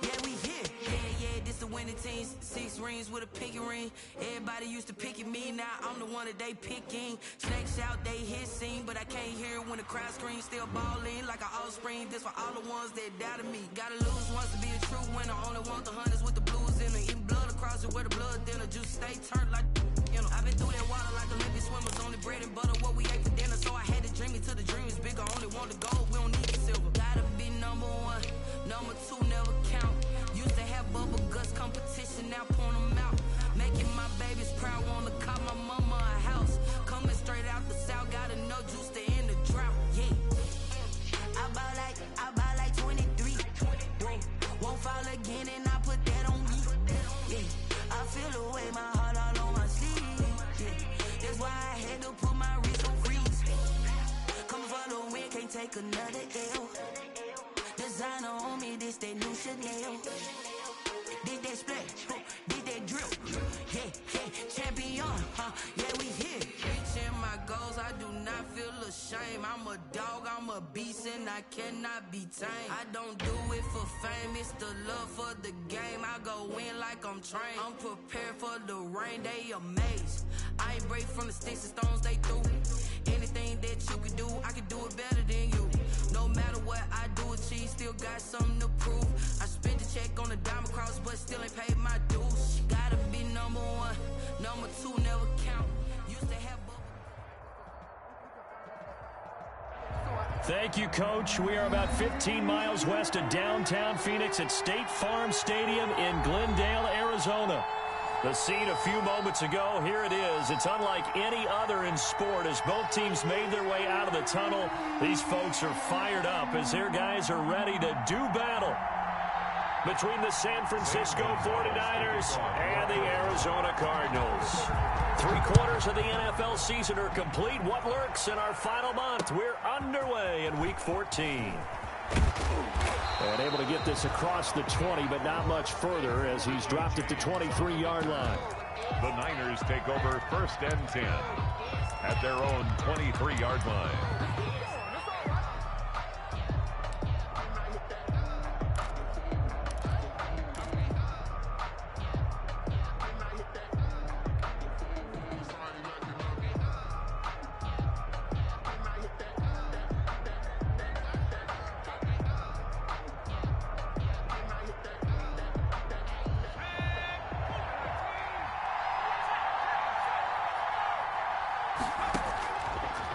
Yeah, we here. Yeah, this the winning teams. 6 rings with a pinky ring. Everybody used to pick at me, now I'm the one that they picking. Snakes out, they hit scene, but I can't hear it when the crowd screams. Still ballin' like an offspring. This for all the ones that doubted me. Gotta lose once to be a true winner. Only want the hunters with the blues in it. Eating blood across it where the blood thinner. Juice stay turned like, you know. I've been through that water like Olympic swimmers. Only bread and butter, what we ate for dinner. So I had to dream it till the dream is bigger. Only want the gold, we don't need the silver. Gotta be number 1, number 2 never count. Used to have bubble guts competition, now point them out. Making my babies proud, wanna call my mama a house. Coming straight out the south, gotta know juice to end the drought. Yeah, I buy like 23. Won't fall again, and I put that on me. Yeah, I feel the way, my heart all on my sleeve. Yeah, that's why I had to put my wrist on freeze. Coming for the win, can't take another L. Designer on me, this that new Chanel. Did that splash, did that drip. Yeah, champion, yeah, we here. Reaching my goals, I do not feel ashamed. I'm a dog, I'm a beast, and I cannot be tamed. I don't do it for fame, it's the love for the game. I go in like I'm trained. I'm prepared for the rain, they amazed. I ain't break from the sticks and stones they threw. Anything that you can do, I can do it better than you. No matter what I do, achieve, still got something to prove. I spent the check on the diamond cross, but still ain't paid my dues. Gotta be number 1, number 2 never count. Used to have Thank you, Coach. We are about 15 miles west of downtown Phoenix at State Farm Stadium in Glendale, Arizona. The scene a few moments ago, here it is. It's unlike any other in sport as both teams made their way out of the tunnel. These folks are fired up as their guys are ready to do battle between the San Francisco 49ers and the Arizona Cardinals. 3/4 of the NFL season are complete. What lurks in our final month? We're underway in Week 14. And able to get this across the 20, but not much further as he's dropped at the 23-yard line. The Niners take over 1st and 10 at their own 23-yard line.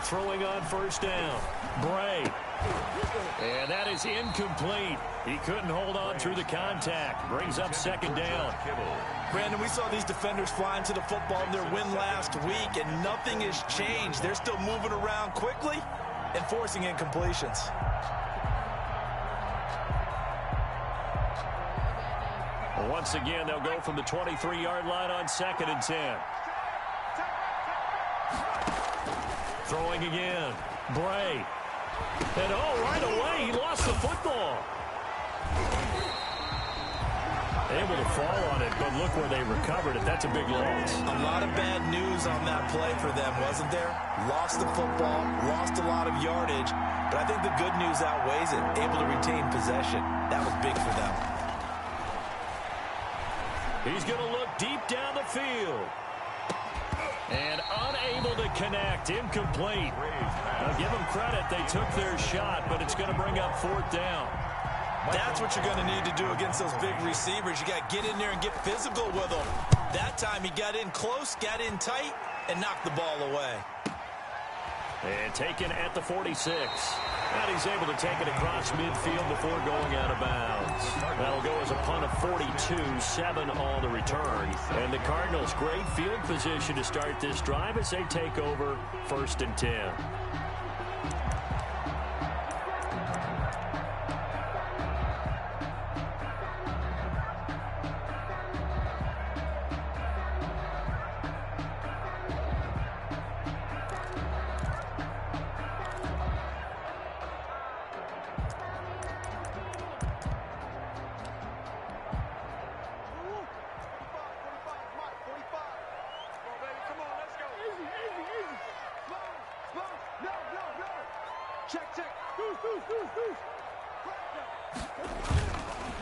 Throwing on 1st down. Bray. And that is incomplete. He couldn't hold on through the contact. Brings up 2nd down. Brandon, we saw these defenders flying to the football in their win last week, and nothing has changed. They're still moving around quickly and forcing incompletions. Once again, they'll go from the 23-yard line on 2nd and 10. Throwing again. Bray. And right away, he lost the football. Able to fall on it, but look where they recovered it. That's a big loss. A lot of bad news on that play for them, wasn't there? Lost the football, lost a lot of yardage, but I think the good news outweighs it. Able to retain possession. That was big for them. He's going to look deep down the field. And unable to connect. Incomplete. Now give them credit. They took their shot, but it's going to bring up 4th down. That's what you're going to need to do against those big receivers. You got to get in there and get physical with them. That time he got in close, got in tight, and knocked the ball away. And taken at the 46. And he's able to take it across midfield before going out of bounds. That'll go as a punt of 42, 7 on the return. And the Cardinals, great field position to start this drive as they take over 1st and 10.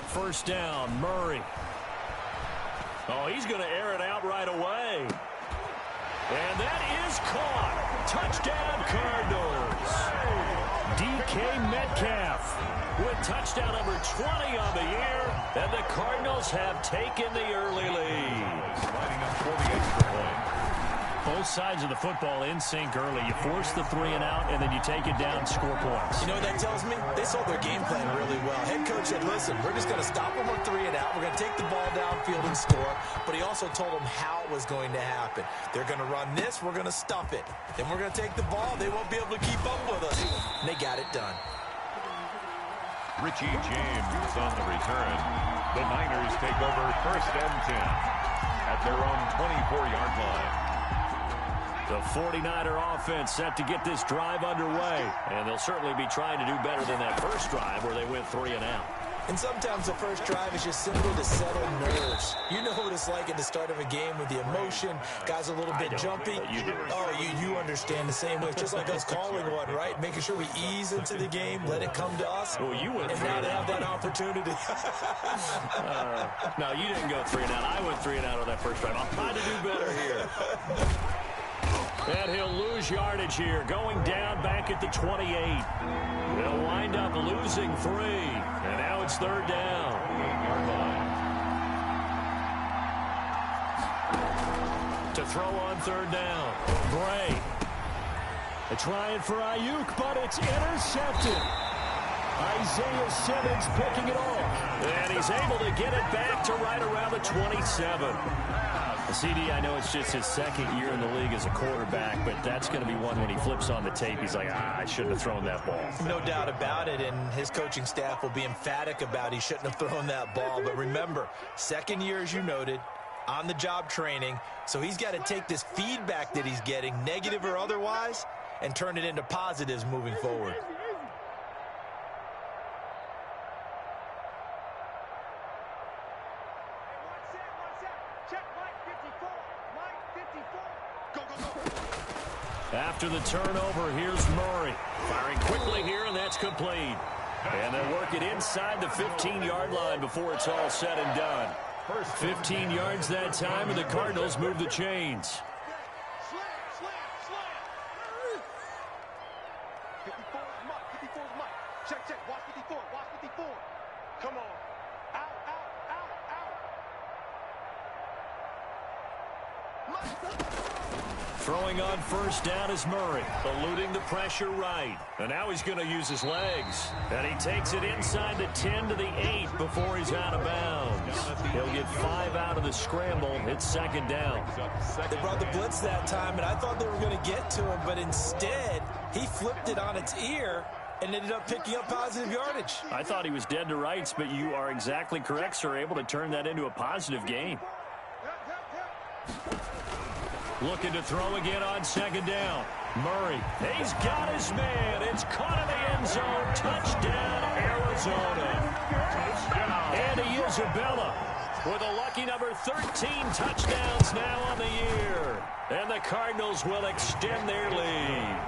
First down, Murray. Oh, he's going to air it out right away. And that is caught. Touchdown, Cardinals. DK Metcalf with touchdown number 20 on the year. And the Cardinals have taken the early lead. Lining up for the extra point. Both sides of the football in sync early. You force the 3 and out, and then you take it down, score points. You know what that tells me? They saw their game plan really well. Head coach said, listen, we're just going to stop them on 3 and out. We're going to take the ball downfield and score. But he also told them how it was going to happen. They're going to run this. We're going to stuff it. Then we're going to take the ball. They won't be able to keep up with us. And they got it done. Richie James on the return. The Niners take over first and 10 at their own 24-yard line. The 49er offense set to get this drive underway. And they'll certainly be trying to do better than that first drive where they went 3 and out. And sometimes the first drive is just simply to settle nerves. You know what it's like at the start of a game with the emotion. Guys a little bit jumpy. You do. Oh, you understand the same way. It's just like us calling one, right? Making sure we ease into the game, let it come to us. Well, you went and 3 now and they out. have that opportunity. No, you didn't go 3 and out. I went 3 and out on that first drive. I'll try to do better here. And he'll lose yardage here, going down back at the 28. They'll wind up losing 3. And now it's 3rd down. To throw on 3rd down. Bray. They're trying for Ayuk, but it's intercepted. Isaiah Simmons picking it off. And he's able to get it back to right around the 27. CD, I know it's just his 2nd year in the league as a quarterback, but that's going to be one when he flips on the tape. He's like, I shouldn't have thrown that ball. No doubt about it, and his coaching staff will be emphatic about he shouldn't have thrown that ball. But remember, 2nd year, as you noted, on-the-job training, so he's got to take this feedback that he's getting, negative or otherwise, and turn it into positives moving forward. After the turnover, here's Murray. Firing quickly here, and that's complete. And they'll work it inside the 15-yard line before it's all said and done. 15 yards that time, and the Cardinals move the chains. Throwing on first down is Murray, eluding the pressure right. And now he's going to use his legs. And he takes it inside the 10 to the 8 before he's out of bounds. He'll get 5 out of the scramble. It's 2nd down. They brought the blitz that time, and I thought they were going to get to him, but instead he flipped it on its ear and ended up picking up positive yardage. I thought he was dead to rights, but you are exactly correct, sir. Able to turn that into a positive gain. Looking to throw again on 2nd down. Murray, he's got his man. It's caught in the end zone. Touchdown, Arizona. Andy Isabella with a lucky number 13 touchdowns now on the year. And the Cardinals will extend their lead.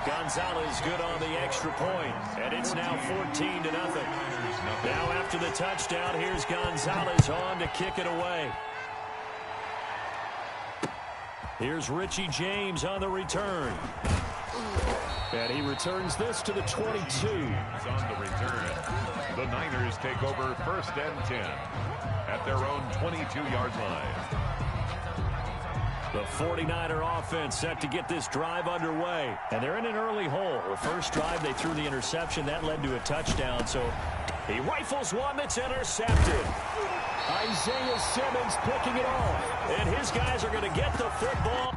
Gonzalez good on the extra point, and it's now 14-0. Now after the touchdown, here's Gonzalez on to kick it away. Here's Richie James on the return. And he returns this to the 22. He's on the return. The Niners take over first and 10 at their own 22-yard line. The 49er offense set to get this drive underway. And they're in an early hole. The first drive, they threw the interception. That led to a touchdown. So he rifles one that's intercepted. Isaiah Simmons picking it off. And his guys are going to get the football.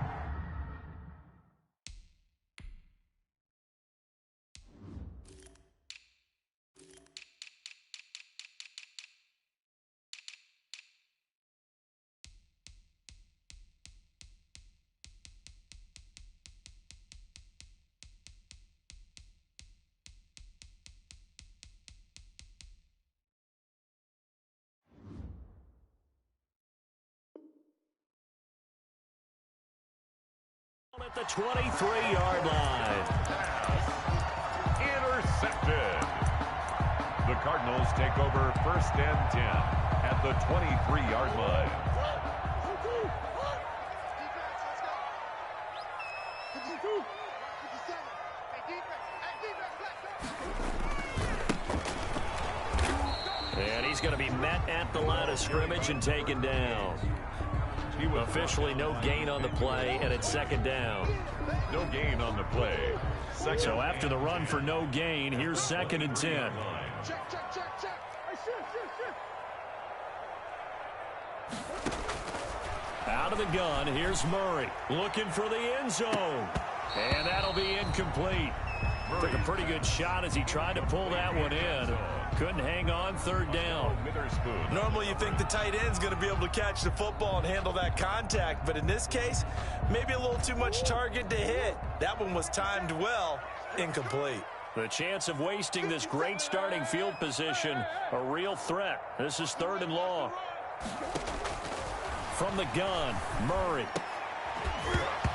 At the 23-yard line. Intercepted. Cardinals take over 1st and 10 at the 23-yard line. And he's going to be met at the line of scrimmage and taken down. Officially no gain on the play, and it's 2nd down. No gain on the play. So after the run for no gain, here's 2nd and 10. Out of the gun, here's Murray. Looking for the end zone. And that'll be incomplete. Took a pretty good shot as he tried to pull that one in. Couldn't hang on, 3rd down. Normally you think the tight end's going to be able to catch the football and handle that contact, but in this case, maybe a little too much target to hit. That one was timed well, incomplete. The chance of wasting this great starting field position, a real threat. This is 3rd and long. From the gun, Murray.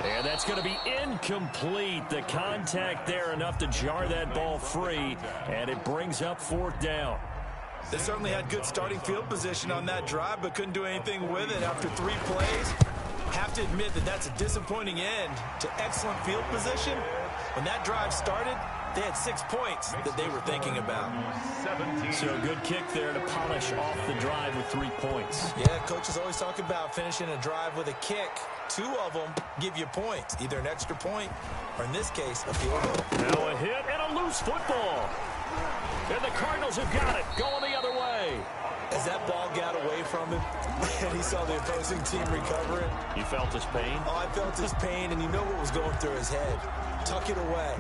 And that's going to be incomplete. The contact there enough to jar that ball free, and it brings up 4th down. They certainly had good starting field position on that drive, but couldn't do anything with it after 3 plays. Have to admit that that's a disappointing end to excellent field position. When that drive started, they had 6 points that they were thinking about. So a good kick there to polish off the drive with 3 points. Yeah, coaches always talk about finishing a drive with a kick. 2 of them give you points, either an extra point or, in this case, a field goal. Now a hit and a loose football. And the Cardinals have got it, going the other way. As that ball got away from him and he saw the opposing team recover it. You felt his pain? Oh, I felt his pain, and you know what was going through his head. Tuck it away.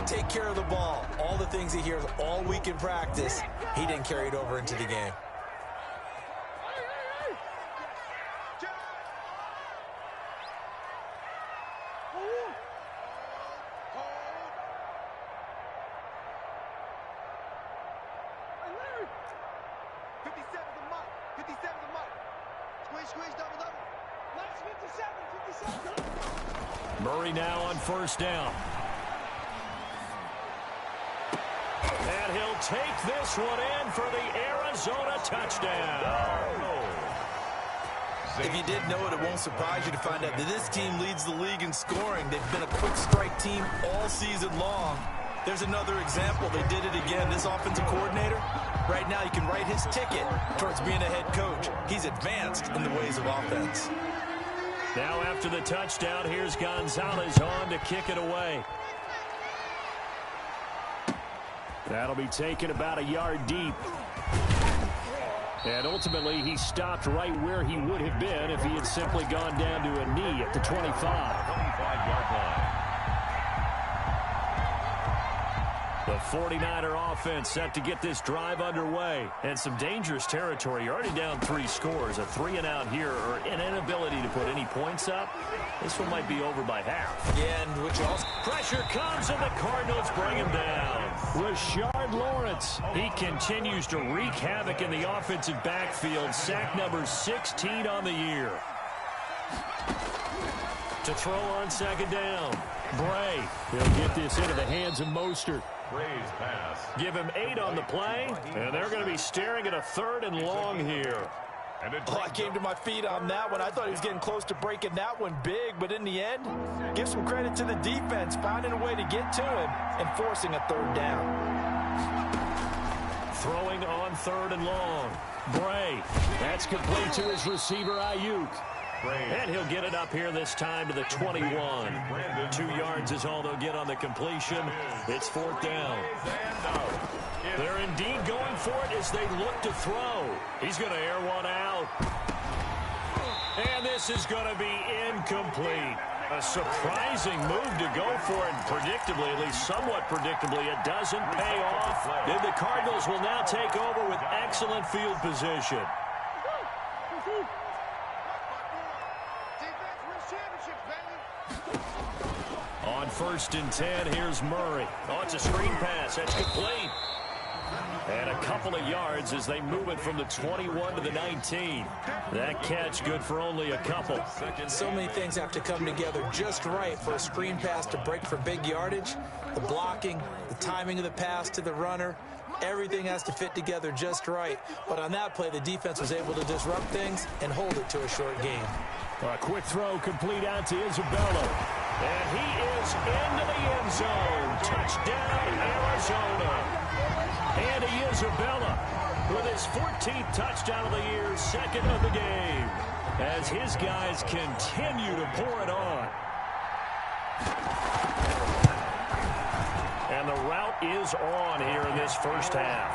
Take care of the ball. All the things he hears all week in practice, he didn't carry it over into the game. Murray now on 1st down. And he'll take this one in for the Arizona touchdown. If you didn't know it, it won't surprise you to find out that this team leads the league in scoring. They've been a quick strike team all season long. There's another example. They did it again. This offensive coordinator, right now you can write his ticket towards being a head coach. He's advanced in the ways of offense. Now after the touchdown, here's Gonzalez on to kick it away. That'll be taken about a yard deep. And ultimately, he stopped right where he would have been if he had simply gone down to a knee at the 25. 25-yard line. The 49er offense set to get this drive underway. And some dangerous territory. You're already down 3 scores. A 3-and-out here, or an inability to put any points up. This one might be over by half. Yeah, and which also... Pressure comes, and the Cardinals bring him down. Rashard Lawrence. He continues to wreak havoc in the offensive backfield. Sack number 16 on the year. To throw on 2nd down. Bray. He'll get this into the hands of Mostert. Bray's pass. Give him 8 on the play, and they're going to be staring at a 3rd and long here. Oh, I came to my feet on that one. I thought he was getting close to breaking that one big, but in the end, give some credit to the defense, finding a way to get to him and forcing a 3rd down. Throwing on 3rd and long. Bray. That's complete to his receiver, Ayuk. And he'll get it up here this time to the 21. 2 yards is all they'll get on the completion. It's 4th down. They're indeed going for it as they look to throw. He's going to air one out. And this is going to be incomplete. A surprising move to go for it. Predictably, at least somewhat predictably, it doesn't pay off. Then the Cardinals will now take over with excellent field position. On 1st and 10, here's Murray. Oh, it's a screen pass. That's complete. And a couple of yards as they move it from the 21 to the 19. That catch good for only a couple. So many things have to come together just right for a screen pass to break for big yardage. The blocking, the timing of the pass to the runner, everything has to fit together just right. But on that play, the defense was able to disrupt things and hold it to a short game. A quick throw complete out to Isabella. And he is into the end zone. Touchdown, Arizona. Andy Isabella with his 14th touchdown of the year, second of the game, as his guys continue to pour it on. And the route is on here in this first half.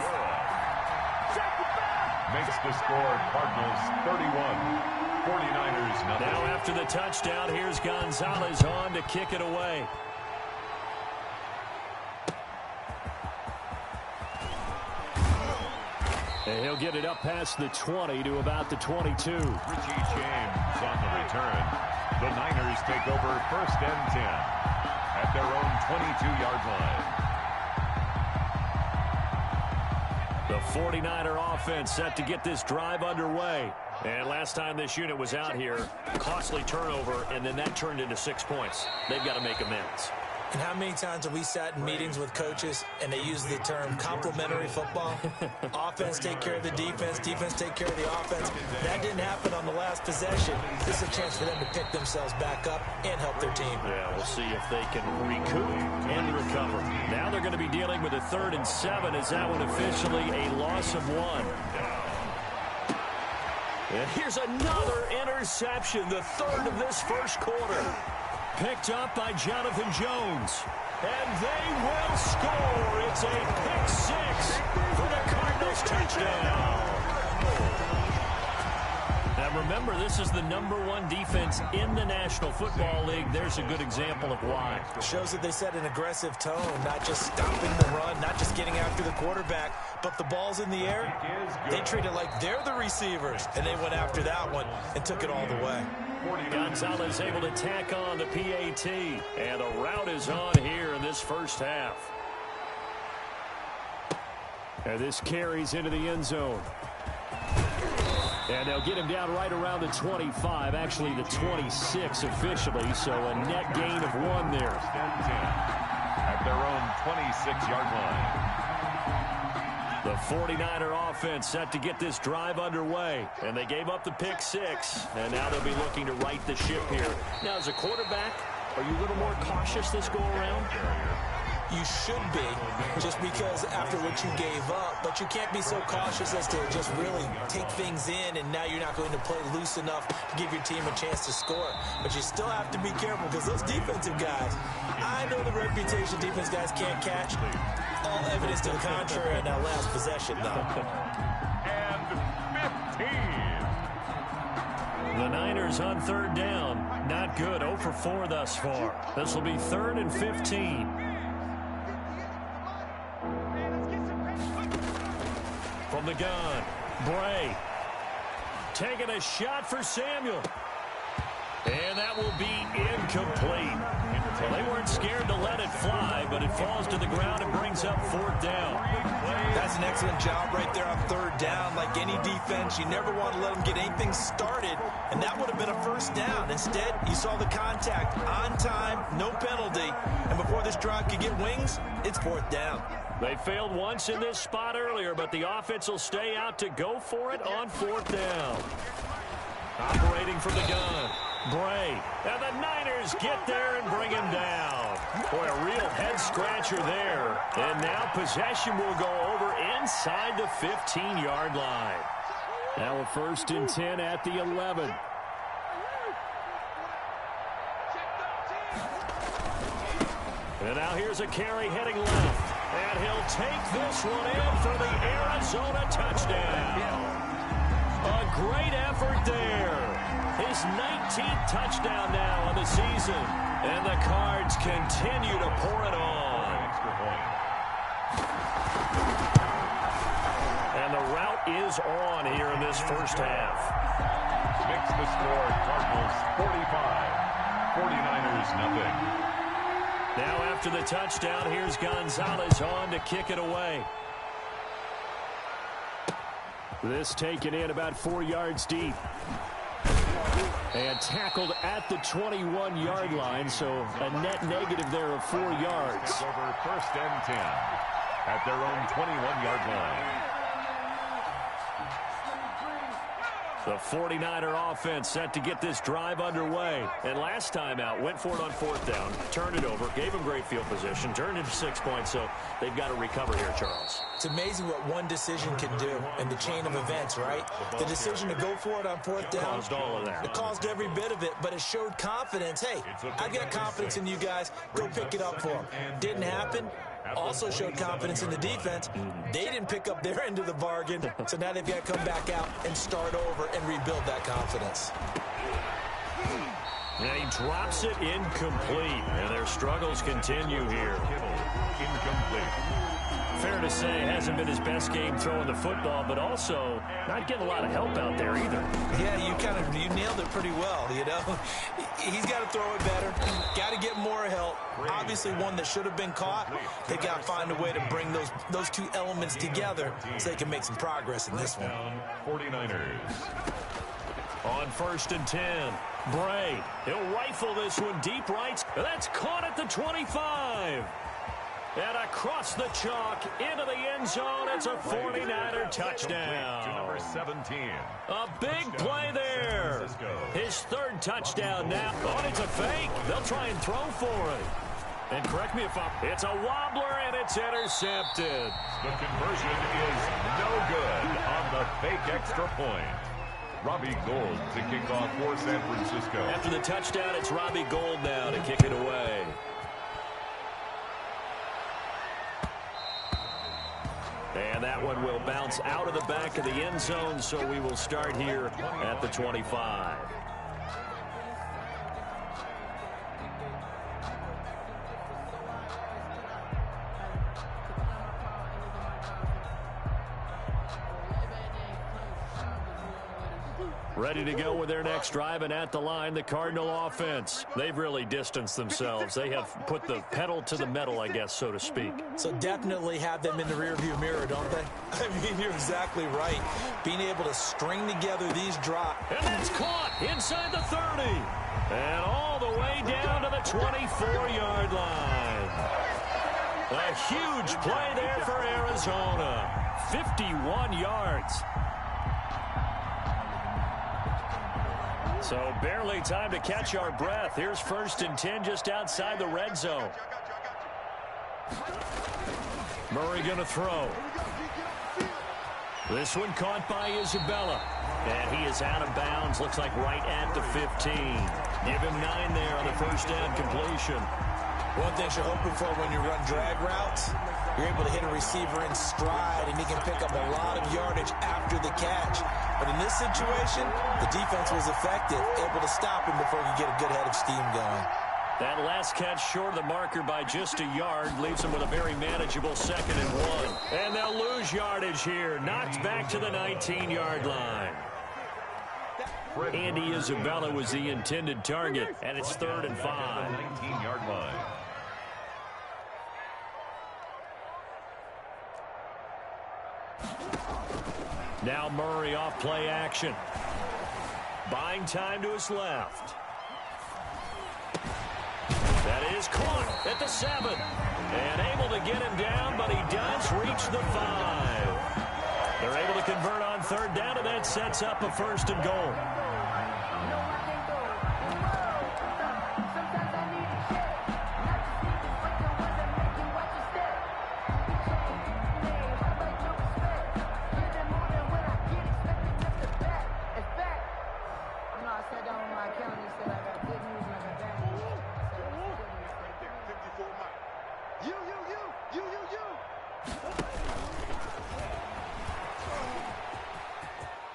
Makes the score Cardinals 31. 49ers nothing. Now after the touchdown, here's Gonzalez on to kick it away. And he'll get it up past the 20 to about the 22. Richie James on the return. The Niners take over first and 10 at their own 22-yard line. The 49er offense set to get this drive underway. And last time this unit was out here, costly turnover, and then that turned into 6 points. They've got to make amends. And how many times have we sat in meetings with coaches and they use the term complementary football? Offense take care of the defense, defense take care of the offense. That didn't happen on the last possession. This is a chance for them to pick themselves back up and help their team. Yeah, we'll see if they can recoup and recover. Now they're going to be dealing with a 3rd and 7 as that one officially a loss of 1. And here's another interception, the 3rd of this first quarter. Picked up by Jonathan Jones. And they will score. It's a pick 6 for the Cardinals touchdown. Now remember, this is the #1 defense in the National Football League. There's a good example of why. Shows that they set an aggressive tone, not just stopping the run, not just getting after the quarterback, but the ball's in the air. They treat it like they're the receivers, and they went after that one and took it all the way. Gonzalez able to tack on the PAT, and the route is on here in this first half. And this carries into the end zone. And they'll get him down right around the 25, actually the 26 officially, so a net gain of 1 there. At their own 26-yard line. The 49er offense set to get this drive underway, and they gave up the pick 6, and now they'll be looking to right the ship here. Now, as a quarterback, are you a little more cautious this go-around? You should be, just because after what you gave up, but you can't be so cautious as to just really take things in, and now you're not going to play loose enough to give your team a chance to score. But you still have to be careful, because those defensive guys, I know the reputation defense guys can't catch. All evidence to the contrary in that last possession, though. And 15. The Niners on 3rd down. Not good. 0 for 4 thus far. This will be 3rd and 15. From the gun, Bray. Taking a shot for Samuel. And that will be incomplete. Well, they weren't scared to let it fly, but it falls to the ground and brings up 4th down. That's an excellent job right there on 3rd down. Like any defense, you never want to let them get anything started, and that would have been a 1st down. Instead, you saw the contact on time, no penalty, and before this drive could get wings, it's 4th down. They failed once in this spot earlier, but the offense will stay out to go for it on 4th down. Operating from the gun, Bray. And the Niners get there and bring him down. Boy, a real head-scratcher there. And now possession will go over inside the 15-yard line. Now a 1st and 10 at the 11. And now here's a carry heading left. And he'll take this one in for the Arizona touchdown. A great effort there. His 19th touchdown now on the season. And the Cards continue to pour it on. And the route is on here in this first half. Makes the score Cardinals 45. 49ers nothing. Now after the touchdown, here's Gonzalez on to kick it away. This taken in about 4 yards deep. And tackled at the 21-yard line, so a net negative there of 4 yards. Over first and 10 at their own 21-yard line. The 49er offense set to get this drive underway. And last time out, went for it on 4th down, turned it over, gave them great field position, turned into 6 points, so they've got to recover here, Charles. It's amazing what one decision can do in the chain of events, right? The decision to go for it on 4th down. Caused all of that. It caused every bit of it, but it showed confidence. Hey, I've got confidence in you guys. Go pick it up for them. Didn't happen. Also showed confidence in the defense. They didn't pick up their end of the bargain, so now they've got to come back out and start over and rebuild that confidence. And he drops it incomplete, and their struggles continue here. Incomplete. Fair to say, hasn't been his best game throwing the football, but also not getting a lot of help out there either. Yeah, you nailed it pretty well, you know. He's got to throw it better. Got to get more help. Obviously, one that should have been caught. They got to find a way to bring those two elements together so they can make some progress in this one. 49ers. On 1st and 10, Bray. He'll rifle this one deep right. That's caught at the 25. And across the chalk into the end zone. It's a 49er touchdown. To number 17. A big play there. His 3rd touchdown now. Oh, it's a fake. They'll try and throw for it. And correct me if I'm... It's a wobbler, and it's intercepted. The conversion is no good on the fake extra point. Robbie Gould to kick off for San Francisco. After the touchdown, it's Robbie Gould now to kick it away. And that one will bounce out of the back of the end zone, so we will start here at the 25. Ready to go with their next drive, and at the line, the Cardinal offense. They've really distanced themselves. They have put the pedal to the metal, I guess, so to speak. So definitely have them in the rearview mirror, don't they? I mean, you're exactly right. Being able to string together these drops. And that's caught inside the 30. And all the way down to the 24-yard line. A huge play there for Arizona. 51 yards. So barely time to catch our breath. Here's 1st and 10 just outside the red zone. Murray going to throw. This one caught by Isabella. And he is out of bounds. Looks like right at the 15. Give him 9 there on the 1st down completion. One thing you're hoping for when you run drag routes, you're able to hit a receiver in stride, and he can pick up a lot of yardage after the catch. But in this situation, the defense was effective, able to stop him before he could get a good head of steam going. That last catch short of the marker by just a yard leaves him with a very manageable 2nd and 1. And they'll lose yardage here. Knocked back to the 19-yard line. Andy Isabella was the intended target, and it's 3rd and 5. 19-yard line. Now Murray off play action. Buying time to his left. That is caught at the 7. And able to get him down, but he does reach the 5. They're able to convert on 3rd down, and that sets up a 1st and goal.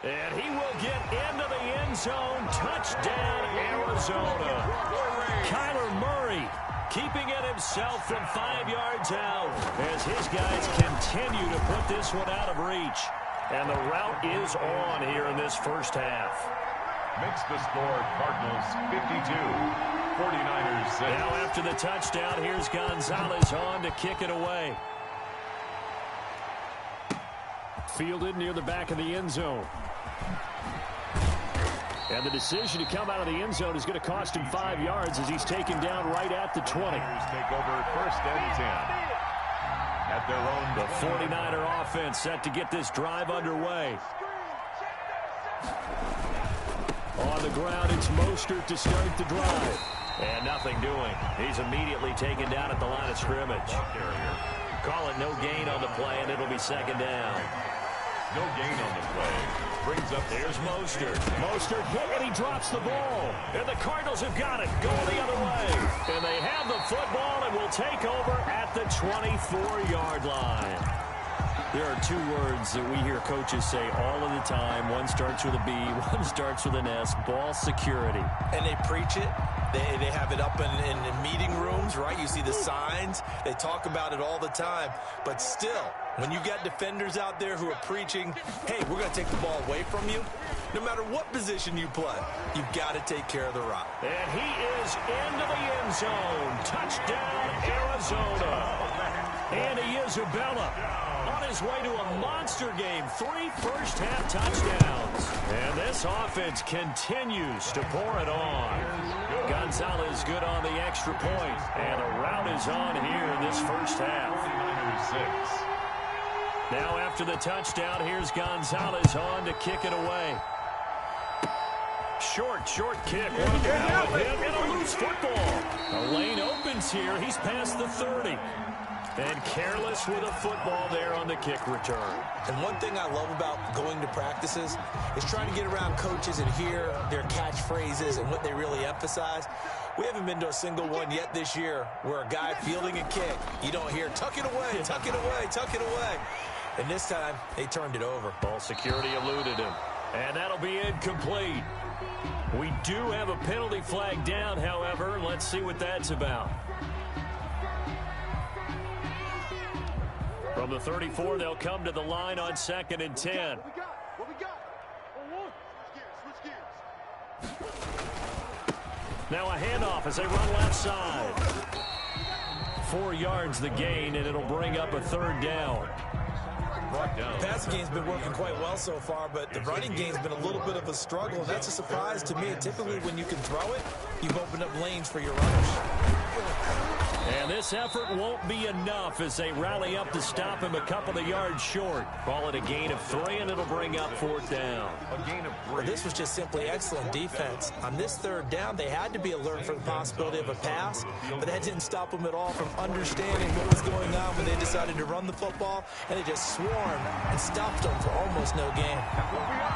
And he will get into the end zone. Touchdown, Arizona. Kyler Murray keeping it himself from 5 yards out as his guys continue to put this one out of reach. And the route is on here in this 1st half. Makes the score Cardinals 52, 49ers 6. Now after the touchdown, here's Gonzalez on to kick it away. Fielded near the back of the end zone. And the decision to come out of the end zone is going to cost him 5 yards as he's taken down right at the 20. Take over first and 10 at their own. The 49er offense set to get this drive underway. On the ground, it's Mostert to start the drive. And nothing doing. He's immediately taken down at the line of scrimmage. Call it no gain on the play, and it'll be second down. No gain on the play. Brings up. Here's Mostert. Mostert hit, and he drops the ball. And the Cardinals have got it. Going the other way. And they have the football and will take over at the 24-yard line. There are 2 words that we hear coaches say all of the time. One starts with a B, one starts with an S. Ball security. And they preach it. They have it up in meeting rooms, right? You see the signs. They talk about it all the time. But still, when you got defenders out there who are preaching, hey, we're going to take the ball away from you, no matter what position you play, you've got to take care of the rock. And he is into the end zone. Touchdown, Arizona. Andy Isabella on his way to a monster game. 3 first-half touchdowns. And this offense continues to pour it on. Gonzalez good on the extra point. And the route is on here in this first half. 6. Now after the touchdown, here's Gonzalez on to kick it away. Short kick. And a loose football. A lane opens here. He's past the 30. And careless with a football there on the kick return. And one thing I love about going to practices is trying to get around coaches and hear their catchphrases and what they really emphasize. We haven't been to a single one yet this year where a guy fielding a kick, you don't hear, tuck it away, tuck it away, tuck it away. And this time, they turned it over. Ball security eluded him. And that'll be incomplete. We do have a penalty flag down, however. Let's see what that's about. From the 34, they'll come to the line on 2nd and 10. What we got? Switch gears. Now a handoff as they run left side. 4 yards the gain, and it'll bring up a 3rd down. The passing game's been working quite well so far, but the running game's been a little bit of a struggle, and that's a surprise to me. Typically, when you can throw it, you've opened up lanes for your runners. And this effort won't be enough as they rally up to stop him a couple of yards short. Call it a gain of 3, and it'll bring up 4th down. A gain of 3. Well, this was just simply excellent defense. On this 3rd down, they had to be alert for the possibility of a pass, but that didn't stop them at all from understanding what was going on when they decided to run the football, and they just swarmed and stopped them for almost no gain.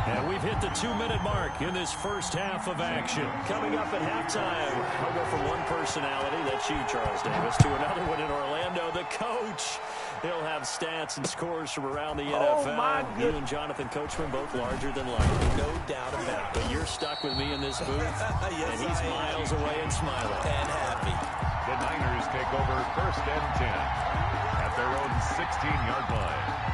And we've hit the 2-minute mark in this first half of action. Coming up at halftime, I'll go from one personality, that's you, Charles Davis, to another one in Orlando, the coach. He'll have stats and scores from around the NFL. You and Jonathan Coachman both larger than life. No doubt about it. But you're stuck with me in this booth, Yes, and he's miles away and smiling. And happy. The Niners take over first and 10 at their own 16-yard line.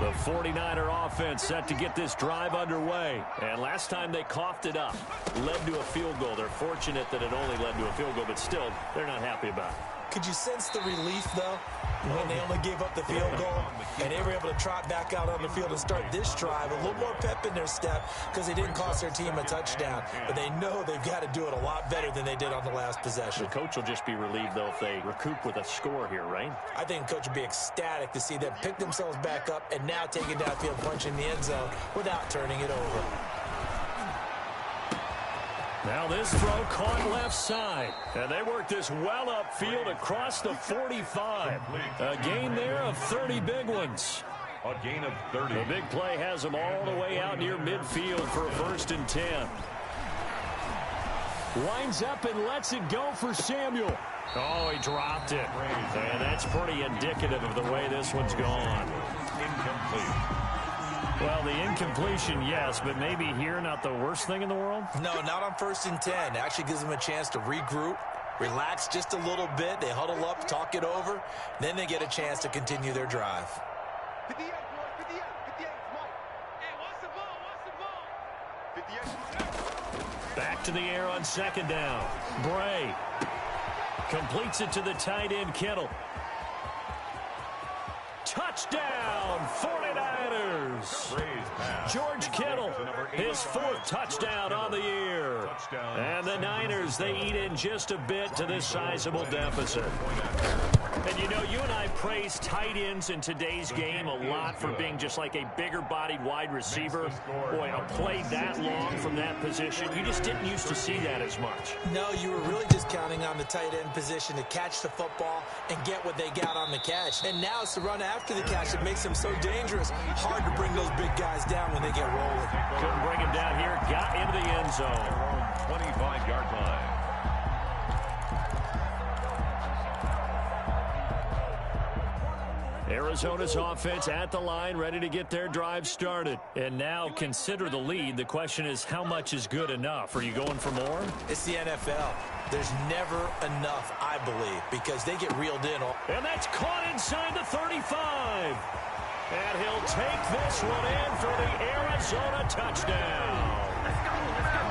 The 49er offense set to get this drive underway. And last time they coughed it up, led to a field goal. They're fortunate that it only led to a field goal, but still, they're not happy about it. Could you sense the relief, though, when they only gave up the field goal and they were able to trot back out on the field and start this drive? A little more pep in their step because they didn't cost their team a touchdown. But they know they've got to do it a lot better than they did on the last possession. The coach will just be relieved, though, if they recoup with a score here, right? I think the coach would be ecstatic to see them pick themselves back up and now take it downfield, punching the end zone without turning it over. Now this throw caught left side. And they work this well upfield across the 45. A gain there of 30 big ones. A gain of 30. The big play has them all the way out near midfield for a 1st and 10. Winds up and lets it go for Samuel. Oh, he dropped it. And that's pretty indicative of the way this one's gone. Incomplete. Well, the incompletion, yes, but maybe here not the worst thing in the world? No, not on 1st and 10. It actually gives them a chance to regroup, relax just a little bit. They huddle up, talk it over. Then they get a chance to continue their drive. 58, boy, 58, 58, Mike. Hey, watch the ball, 58. Back to the air on 2nd down. Bray completes it to the tight end, Kittle. Touchdown, 49ers. George Kittle, his 4th touchdown on the year. And the Niners, they eat in just a bit to this sizable deficit. And you know, you and I praise tight ends in today's game a lot for being just like a bigger-bodied wide receiver. Boy, a play that long from that position, you just didn't used to see that as much. No, you were really just counting on the tight end position to catch the football and get what they got on the catch. And now it's the run after the catch that makes them so dangerous. Hard to bring those big guys down when they get rolling. Couldn't bring him down here. Got into the end zone. 25-yard line. Arizona's offense at the line, ready to get their drive started. And now consider the lead. The question is, how much is good enough? Are you going for more? It's the NFL. There's never enough, I believe, because they get reeled in. And that's caught inside the 35. And he'll take this one in for the Arizona touchdown.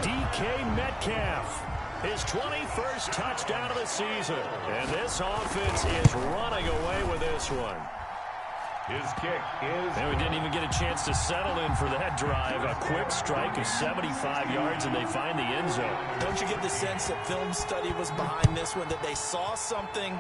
DK Metcalf, his 21st touchdown of the season. And this offense is running away with this one. His kick is... And we didn't even get a chance to settle in for that drive. A quick strike of 75 yards, and they find the end zone. Don't you get the sense that film study was behind this one, that they saw something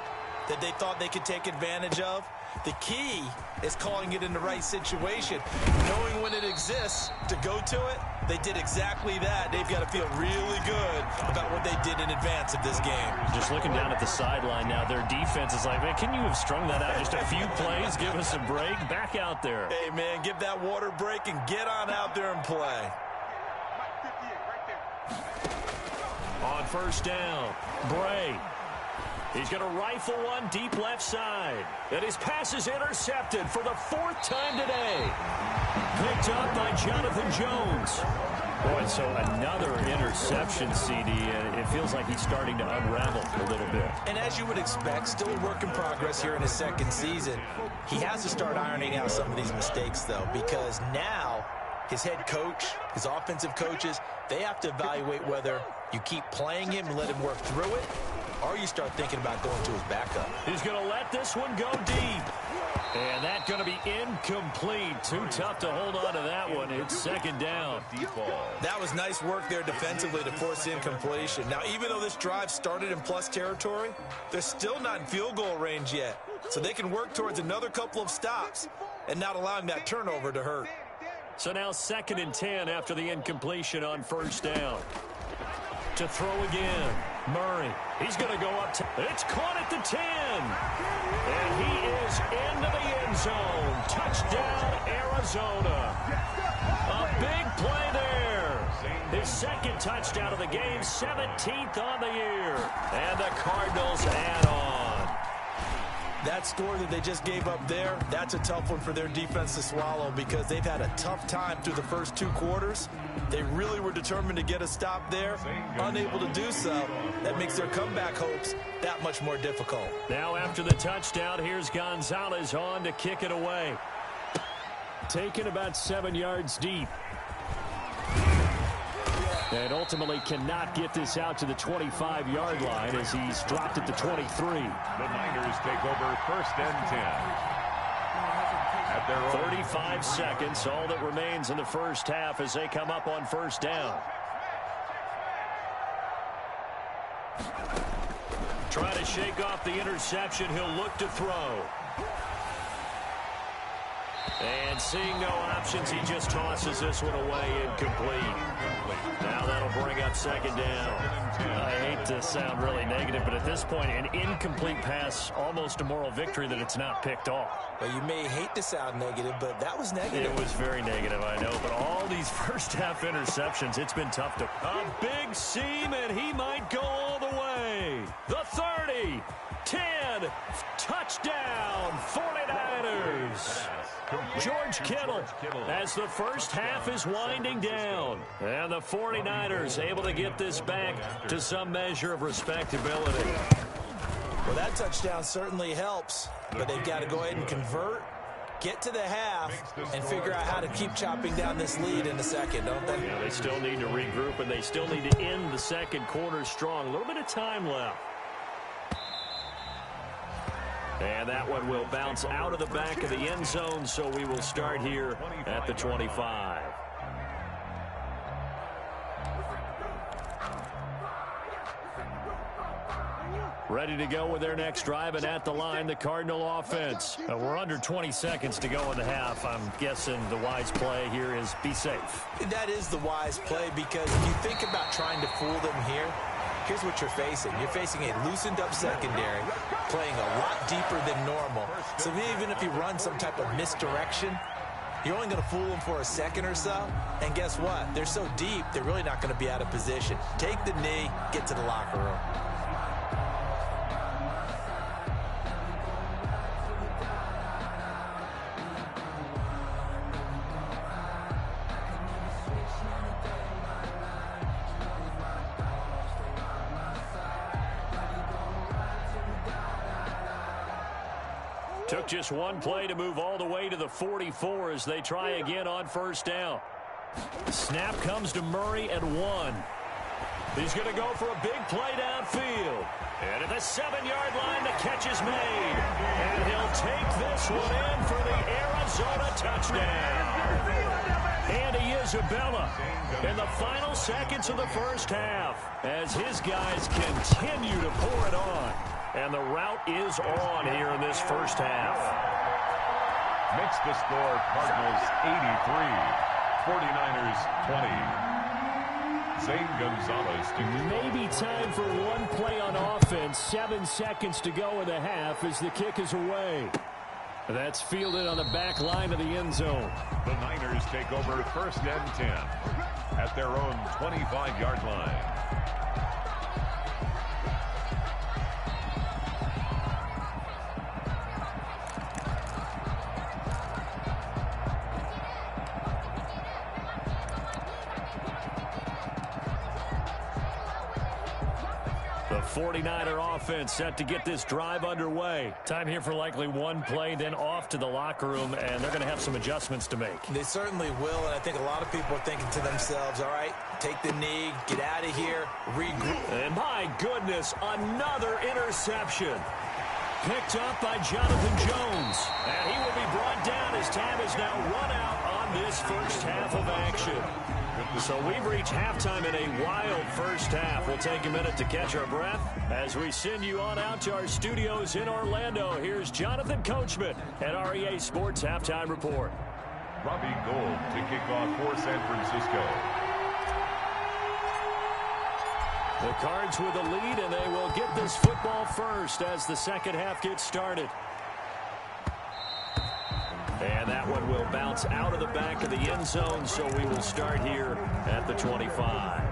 that they thought they could take advantage of? The key is calling it in the right situation, knowing when it exists to go to it. They did exactly that. They've got to feel really good about what they did in advance of this game. Just looking down at the sideline now, their defense is like, man, can you have strung that out just a few plays? Give us a break. Back out there. Hey, man, give that water break and get on out there and play. On first down, Bray. He's going to rifle one deep left side. And his pass is intercepted for the 4th time today. Picked up by Jonathan Jones. Boy, so another interception, CD. It feels like he's starting to unravel a little bit. And as you would expect, still a work in progress here in his 2nd season. He has to start ironing out some of these mistakes, though, because now his head coach, his offensive coaches, they have to evaluate whether you keep playing him and let him work through it, or you start thinking about going to his backup. He's going to let this one go deep. And that's going to be incomplete. Too tough to hold on to that one. It's 2nd down. That was nice work there defensively to force incompletion. Now, even though this drive started in plus territory, they're still not in field goal range yet. So they can work towards another couple of stops and not allowing that turnover to hurt. So now 2nd and 10 after the incompletion on first down. To throw again, Murray. He's going to go up to... It's caught at the 10. And he is into the end zone. Touchdown, Arizona. A big play there. His 2nd touchdown of the game, 17th on the year. And the Cardinals add on. That score that they just gave up there, that's a tough one for their defense to swallow because they've had a tough time through the first 2 quarters. They really were determined to get a stop there, unable to do so. That makes their comeback hopes that much more difficult. Now after the touchdown, here's Gonzalez on to kick it away. Taken about 7 yards deep. And ultimately cannot get this out to the 25-yard line as he's dropped at the 23. The Niners take over 1st and 10. At their 35 seconds, all that remains in the first half as they come up on first down. Trying to shake off the interception, he'll look to throw. And seeing no options, he just tosses this one away incomplete. Now that'll bring up 2nd down. I hate to sound really negative, but at this point, an incomplete pass, almost a moral victory that it's not picked off. Well, you may hate to sound negative, but that was negative. It was very negative, I know, but all these first-half interceptions, it's been tough to... A big seam, and he might go all the way. The 30, 10, touchdown, 49ers. George Kittle as the first half is winding down. And the 49ers able to get this back to some measure of respectability. Well, that touchdown certainly helps, but they've got to go ahead and convert, get to the half, and figure out how to keep chopping down this lead in the 2nd, don't they? Yeah, they still need to regroup, and they still need to end the 2nd quarter strong. A little bit of time left. And that one will bounce out of the back of the end zone, so we will start here at the 25. Ready to go with their next drive, and at the line, the Cardinal offense. We're under 20 seconds to go in the half. I'm guessing the wise play here is be safe. That is the wise play, because if you think about trying to fool them here, here's what you're facing. You're facing a loosened up secondary, playing a lot deeper than normal. So even if you run some type of misdirection, you're only going to fool them for a second or so. And guess what? They're so deep, they're really not going to be out of position. Take the knee, get to the locker room. Took just one play to move all the way to the 44 as they try again on first down. Snap comes to Murray at 1. He's going to go for a big play downfield. And at the 7-yard line, the catch is made. And he'll take this one in for the Arizona touchdown. Andy Isabella in the final seconds of the first half as his guys continue to pour it on. And the route is on here in this first half. Makes the score Cardinals 83, 49ers 20. Zane Gonzalez. Maybe time for one play on offense. 7 seconds to go in the half as the kick is away. That's fielded on the back line of the end zone. The Niners take over first and 10 at their own 25-yard line. The 49er offense set to get this drive underway. Time here for likely one play, then off to the locker room, and they're going to have some adjustments to make. They certainly will, and I think a lot of people are thinking to themselves, all right, take the knee, get out of here, regroup. And my goodness, another interception. Picked up by Jonathan Jones. And he will be brought down as time is now run out on this first half of action. So we've reached halftime in a wild first half. We'll take a minute to catch our breath as we send you on out to our studios in Orlando. Here's Jonathan Coachman at REA Sports Halftime Report. Robbie Gould to kick off for San Francisco. The Cards with the lead, and they will get this football first as the second half gets started. And that one will bounce out of the back of the end zone, so we will start here at the 25.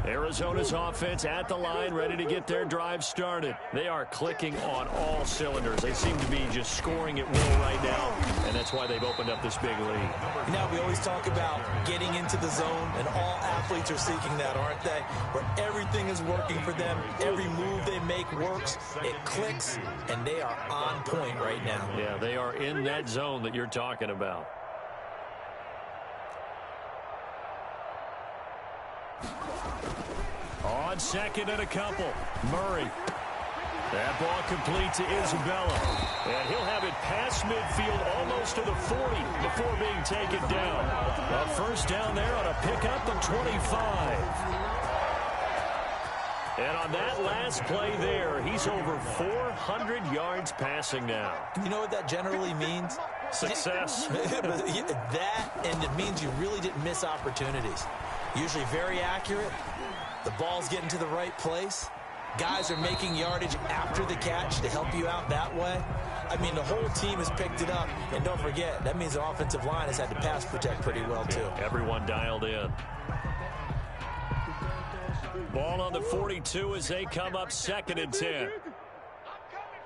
Arizona's offense at the line, ready to get their drive started. They are clicking on all cylinders. They seem to be just scoring at will right now, and that's why they've opened up this big lead. You know, we always talk about getting into the zone, and all athletes are seeking that, aren't they? Where everything is working for them. Every move they make works. It clicks, and they are on point right now. Yeah, they are in that zone that you're talking about. On second and a couple, Murray. That ball complete to Isabella. And he'll have it past midfield almost to the 40 before being taken down. A first down there on a pickup of 25. And on that last play there, he's over 400 yards passing now. You know what that generally means? Success. That, and it means you really didn't miss opportunities. Usually very accurate. The ball's getting to the right place. Guys are making yardage after the catch to help you out that way. I mean, the whole team has picked it up. And don't forget, that means the offensive line has had to pass protect pretty well, too. Everyone dialed in. Ball on the 42 as they come up second and 10. I'm coming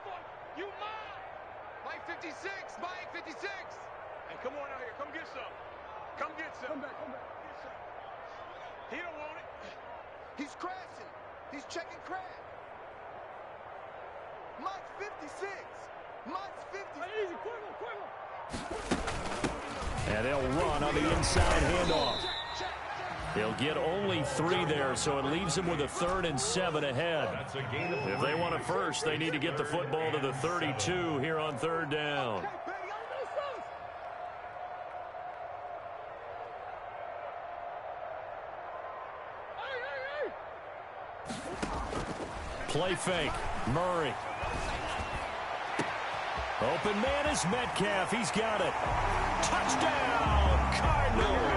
for you. Mike 56. Mike 56. Hey, come on out here. Come get some. Come get some. Come back. Get some. He don't want it. He's crashing. He's checking crash. Mike's 56. Mike's 50. Easy, quick. And they'll run on the inside handoff. Check. He'll get only 3 there, so it leaves him with a 3rd and 7 ahead. If they want it first, they need to get the football to the 32 here on 3rd down. Play fake. Murray. Open man is Metcalf. He's got it. Touchdown, Cardinals.